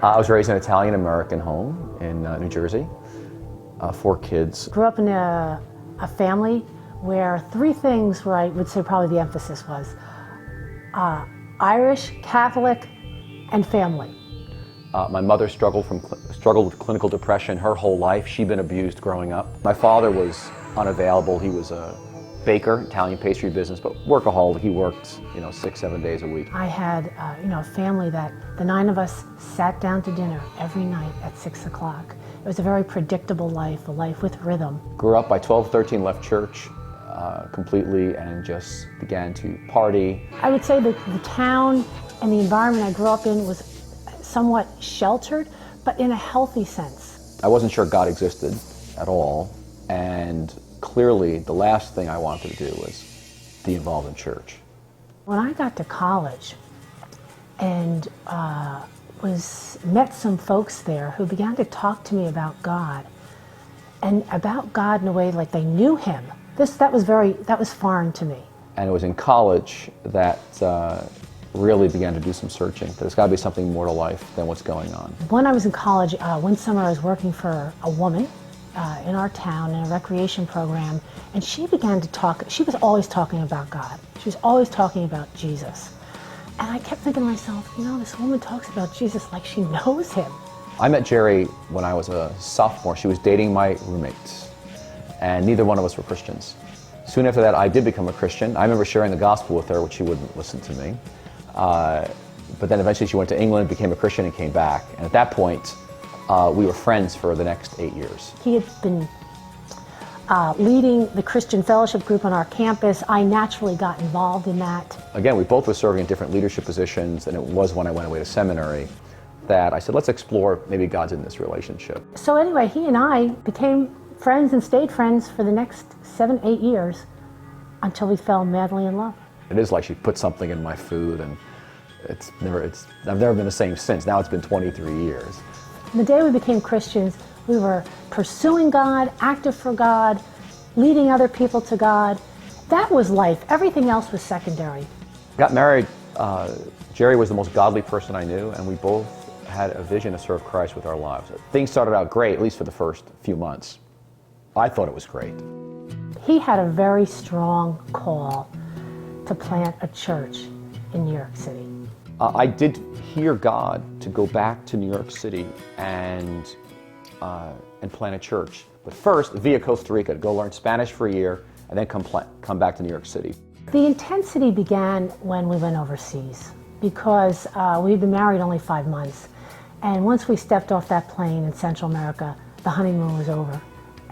I was raised in an Italian-American home in New Jersey, 4 kids. Grew up in a family where 3 things where I would say probably the emphasis was Irish, Catholic, and family. My mother struggled with clinical depression her whole life. She'd been abused growing up. My father was unavailable. He was a baker, Italian pastry business, but workaholic. He worked, 6-7 days a week. I had, a family that the 9 of us sat down to dinner every night at 6 o'clock. It was a very predictable life, a life with rhythm. Grew up by 12, 13, left church completely and just began to party. I would say that the town and the environment I grew up in was somewhat sheltered, but in a healthy sense. I wasn't sure God existed at all, and clearly the last thing I wanted to do was be involved in church. When I got to college and met some folks there who began to talk to me about God, and about God in a way like they knew Him. That was foreign to me. And it was in college that really began to do some searching. There's got to be something more to life than what's going on. When I was in college, one summer I was working for a woman in our town in a recreation program, and she began to talk. She was always talking about God. She was always talking about Jesus. And I kept thinking to myself, this woman talks about Jesus like she knows Him. I met Geri when I was a sophomore. She was dating my roommate, and neither one of us were Christians. Soon after that, I did become a Christian. I remember sharing the gospel with her, which she wouldn't listen to me. But then eventually she went to England, became a Christian, and came back. And at that point, we were friends for the next 8 years. He had been leading the Christian fellowship group on our campus. I naturally got involved in that. Again, we both were serving in different leadership positions, and it was when I went away to seminary that I said, let's explore maybe God's in this relationship. So anyway, he and I became friends and stayed friends for the next 7-8 years until we fell madly in love. It is like she put something in my food, and I've never been the same since. Now it's been 23 years. The day we became Christians, we were pursuing God, active for God, leading other people to God. That was life. Everything else was secondary. Got married. Geri was the most godly person I knew, and we both had a vision to serve Christ with our lives. Things started out great, at least for the first few months. I thought it was great. He had a very strong call to plant a church in New York City. I did hear God to go back to New York City and plant a church. But first, via Costa Rica, to go learn Spanish for a year, and then come back to New York City. The intensity began when we went overseas, because we had been married only 5 months. And once we stepped off that plane in Central America, the honeymoon was over.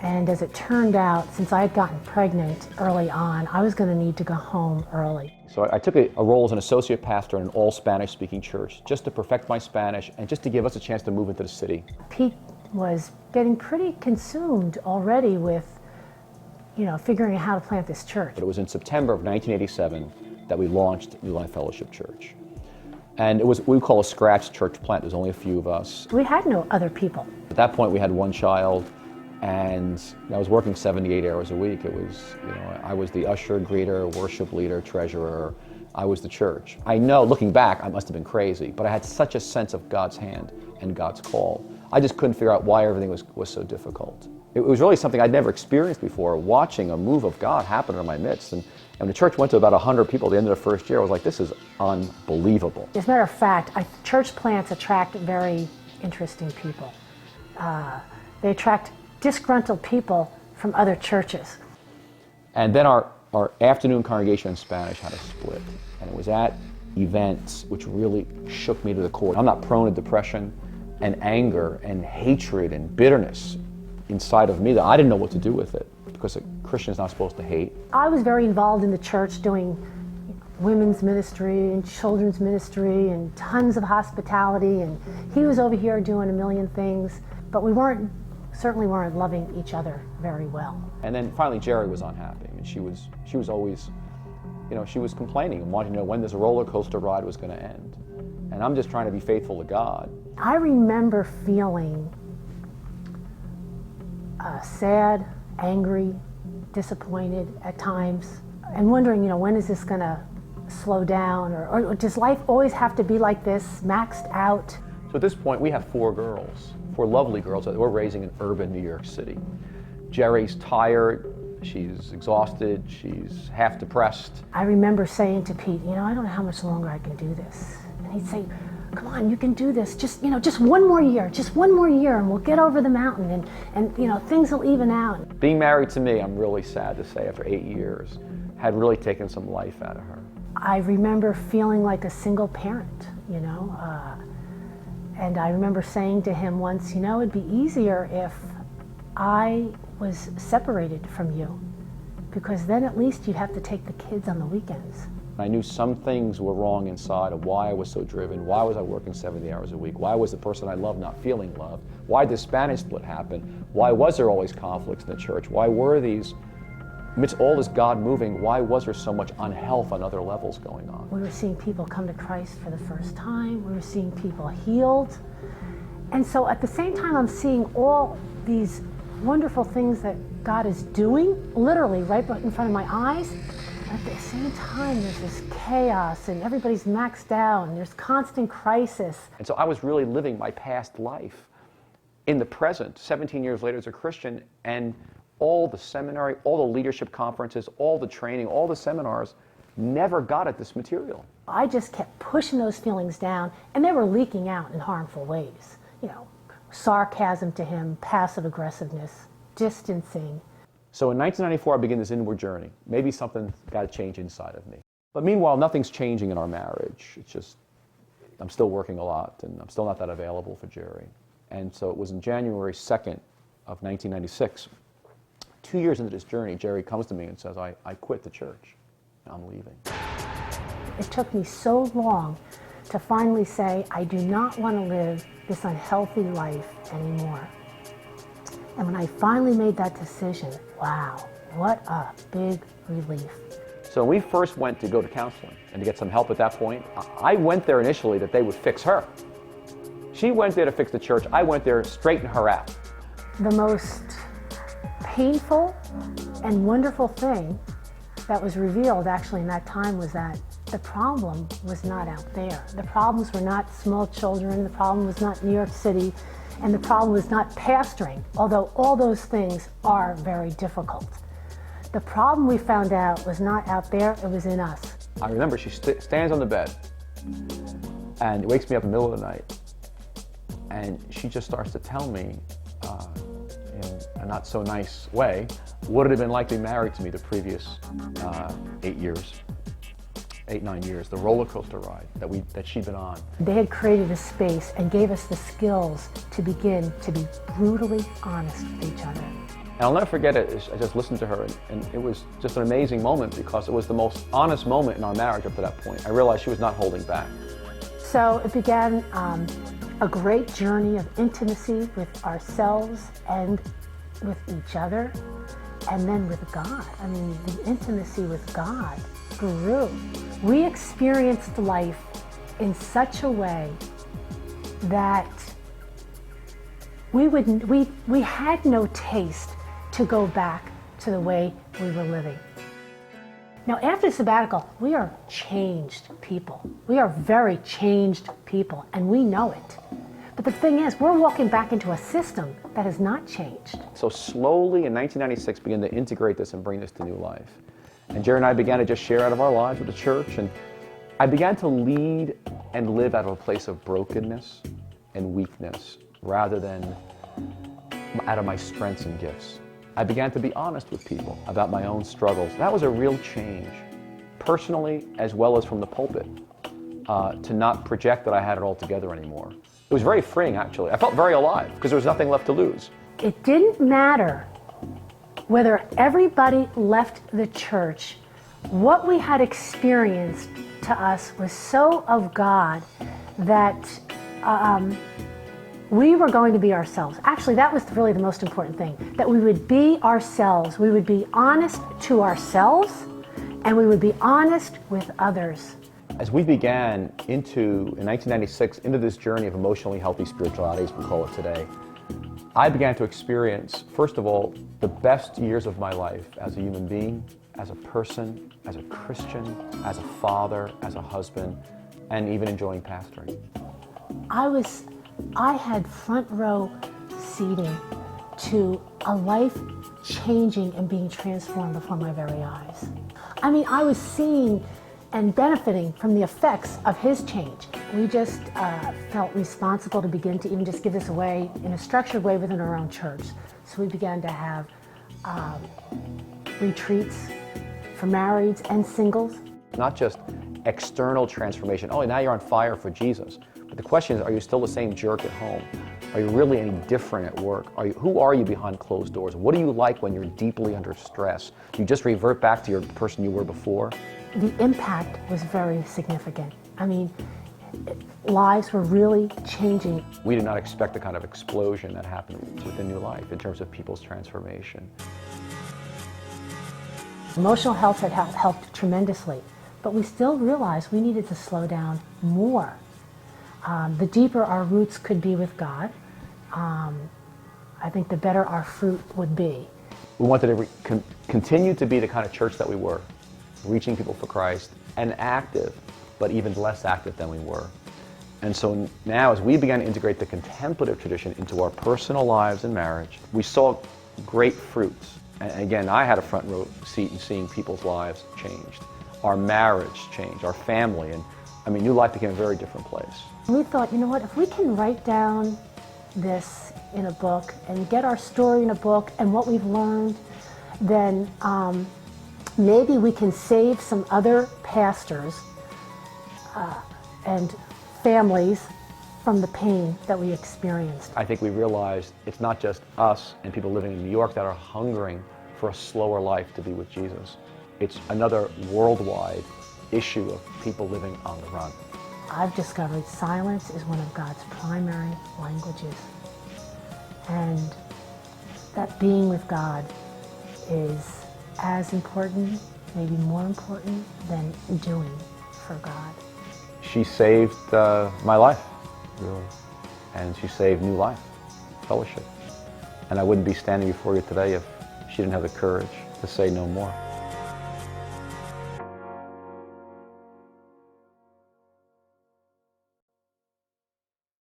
And as it turned out, since I had gotten pregnant early on, I was going to need to go home early. So I took a role as an associate pastor in an all-Spanish-speaking church, just to perfect my Spanish and just to give us a chance to move into the city. Pete was getting pretty consumed already with, figuring out how to plant this church. But it was in September of 1987 that we launched New Life Fellowship Church. And it was what we call a scratch church plant. There's only a few of us. We had no other people. At that point, we had 1 child. And I was working 78 hours a week. It was, I was the usher, greeter, worship leader, treasurer. I was the church. I know, looking back, I must have been crazy, but I had such a sense of God's hand and God's call. I just couldn't figure out why everything was so difficult. It was really something I'd never experienced before, watching a move of God happen in my midst. And the church went to about 100 people at the end of the first year. I was like, this is unbelievable. As a matter of fact, church plants attract very interesting people. They attract disgruntled people from other churches. And then our afternoon congregation in Spanish had a split. And it was at events which really shook me to the core. I'm not prone to depression and anger and hatred and bitterness inside of me that I didn't know what to do with it, because a Christian is not supposed to hate. I was very involved in the church doing women's ministry and children's ministry and tons of hospitality, and he was over here doing a million things, but we certainly weren't loving each other very well. And then finally Geri was unhappy, and she was always, she was complaining and wanting to know when this roller coaster ride was going to end. And I'm just trying to be faithful to God. I remember feeling sad, angry, disappointed at times, and wondering, when is this going to slow down, or does life always have to be like this, maxed out? So at this point, we have 4 girls, 4 lovely girls that we're raising in urban New York City. Geri's tired, she's exhausted, she's half depressed. I remember saying to Pete, I don't know how much longer I can do this. And he'd say, come on, you can do this. Just one more year, and we'll get over the mountain, and things will even out. Being married to me, I'm really sad to say, after 8 years, had really taken some life out of her. I remember feeling like a single parent, and I remember saying to him once, it'd be easier if I was separated from you, because then at least you'd have to take the kids on the weekends. I knew some things were wrong inside of why I was so driven, why was I working 70 hours a week, why was the person I loved not feeling loved, why did the Spanish split happen, why was there always conflicts in the church, why were these, amidst all this God moving, why was there so much unhealth on other levels going on? We were seeing people come to Christ for the first time, we were seeing people healed, and so at the same time I'm seeing all these wonderful things that God is doing, literally right in front of my eyes. At the same time, there's this chaos and everybody's maxed out and there's constant crisis. And so I was really living my past life in the present, 17 years later as a Christian, and all the seminary, all the leadership conferences, all the training, all the seminars never got at this material. I just kept pushing those feelings down, and they were leaking out in harmful ways. Sarcasm to him, passive aggressiveness, distancing. So in 1994, I began this inward journey. Maybe something's got to change inside of me. But meanwhile, nothing's changing in our marriage. It's just, I'm still working a lot, and I'm still not that available for Geri. And so it was in January 2nd of 1996, 2 years into this journey, Geri comes to me and says, I quit the church. I'm leaving. It took me so long to finally say, I do not want to live this unhealthy life anymore. And when I finally made that decision, wow, what a big relief. So when we first went to go to counseling and to get some help at that point, I went there initially that they would fix her. She went there to fix the church. I went there to straighten her out. The most painful and wonderful thing that was revealed actually in that time was that the problem was not out there. The problems were not small children, the problem was not New York City, and the problem was not pastoring, although all those things are very difficult. The problem we found out was not out there, it was in us. I remember she stands on the bed and wakes me up in the middle of the night, and she just starts to tell me in a not so nice way what it had been like to be married to me the previous 9 years, the roller coaster ride that she'd been on. They had created a space and gave us the skills to begin to be brutally honest with each other. And I'll never forget it. I just listened to her, and it was just an amazing moment because it was the most honest moment in our marriage up to that point. I realized she was not holding back. So it began a great journey of intimacy with ourselves and with each other, and then with God. I mean, the intimacy with God grew. We experienced life in such a way that we had no taste to go back to the way we were living. Now, after sabbatical, we are changed people. We are very changed people, and we know it. But the thing is, we're walking back into a system that has not changed. So slowly in 1996, began to integrate this and bring this to new life. And Geri and I began to just share out of our lives with the church, and I began to lead and live out of a place of brokenness and weakness rather than out of my strengths and gifts. I began to be honest with people about my own struggles. That was a real change, personally as well as from the pulpit, to not project that I had it all together anymore. It was very freeing, actually. I felt very alive because there was nothing left to lose. It didn't matter whether everybody left the church. What we had experienced to us was so of God that we were going to be ourselves. Actually, that was really the most important thing, that we would be ourselves. We would be honest to ourselves, and we would be honest with others. As we began in 1996, into this journey of emotionally healthy spirituality, as we call it today, I began to experience, first of all, the best years of my life as a human being, as a person, as a Christian, as a father, as a husband, and even enjoying pastoring. I was I had front row seating to a life changing and being transformed before my very eyes. I mean, I was seeing and benefiting from the effects of his change. We just felt responsible to begin to even just give this away in a structured way within our own church. So we began to have retreats for marrieds and singles. Not just external transformation, oh, now you're on fire for Jesus. But the question is, are you still the same jerk at home? Are you really any different at work? Who are you behind closed doors? What do you like when you're deeply under stress? Do you just revert back to your person you were before? The impact was very significant. I mean, lives were really changing. We did not expect the kind of explosion that happened within New Life in terms of people's transformation. Emotional health had helped tremendously, but we still realized we needed to slow down more. The deeper our roots could be with God, I think the better our fruit would be. We wanted to continue to be the kind of church that we were, reaching people for Christ, and active, but even less active than we were. And so now, as we began to integrate the contemplative tradition into our personal lives and marriage, we saw great fruits. And again, I had a front row seat in seeing people's lives changed. Our marriage changed, our family, and I mean, New Life became a very different place. We thought, you know what, if we can write down this in a book and get our story in a book and what we've learned, then maybe we can save some other pastors and families from the pain that we experienced. I think we realized it's not just us and people living in New York that are hungering for a slower life to be with Jesus. It's another worldwide issue of people living on the run. I've discovered silence is one of God's primary languages. And that being with God is as important, maybe more important, than doing for God. She saved my life, really. And she saved New Life, fellowship. And I wouldn't be standing before you today if she didn't have the courage to say no more.